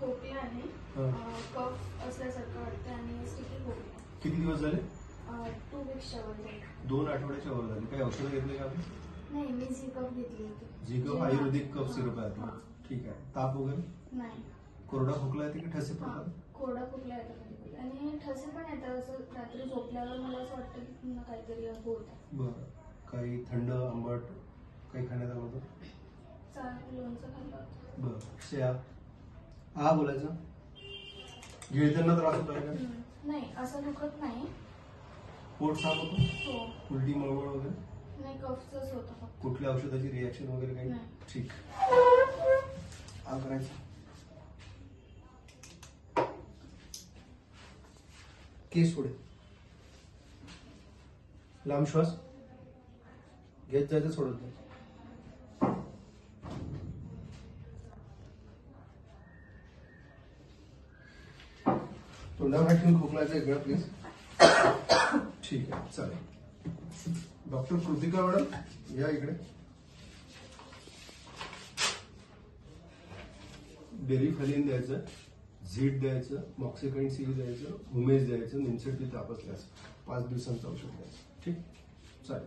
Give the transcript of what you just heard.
खोकला आहे, कफ असल्यासारखं वाटतं आणि स्टिकी खोकला. किती दिवस झाले? 2 वीक्सच्या वर झाले. 2 आठवड्याच्या वर झाले. काही औषधं घेतले का आपण? नाही, मी झिकअप घेतली होती. झिकअप आयुर्वेदिक कफ सिरप आहे आपला. ठीक आहे. ताप वगैरे नाही. कोरडा खोकला येते की ठसे पडतात? कोरडा खोकला येतो कधी आणि ठसे पण येतात. असं रात्री झोपल्यावर मला असं वाटतं की पुन्हा काहीतरी होत आहे. बरं. काही थंड आंबट काही खाण्यात आलं होतं? लोणचं खाल्लं होतं. बरं. शेया हा बोलायचं. गिळताना त्रास होतो का? नाही, असं दुखत नाही. पोट साफ होतो? हो. उलटी मळमळ वगैरे? नाही, कफच होतं फक्त. कुठल्या औषधाची रिॲक्शन वगैरे काही? नाही. ठीक. हा करायचं. केस पुढे. लांब श्वास घेत जायचं, सोडत जायचं. तोंडावर हात ठेवून खोकलायचं एक वेळा प्लीज. ठीक आहे, चालेल. डॉक्टर कृतिका मॅडम या इकडे. बेरीफालिन द्यायचं, झीट द्यायचं, मॉक्सिकलिन सी द्यायचं, उमेश द्यायचं, निमसेट ताप असल्यास 5 दिवसांचं औषध द्यायचं. ठीक, चालेल.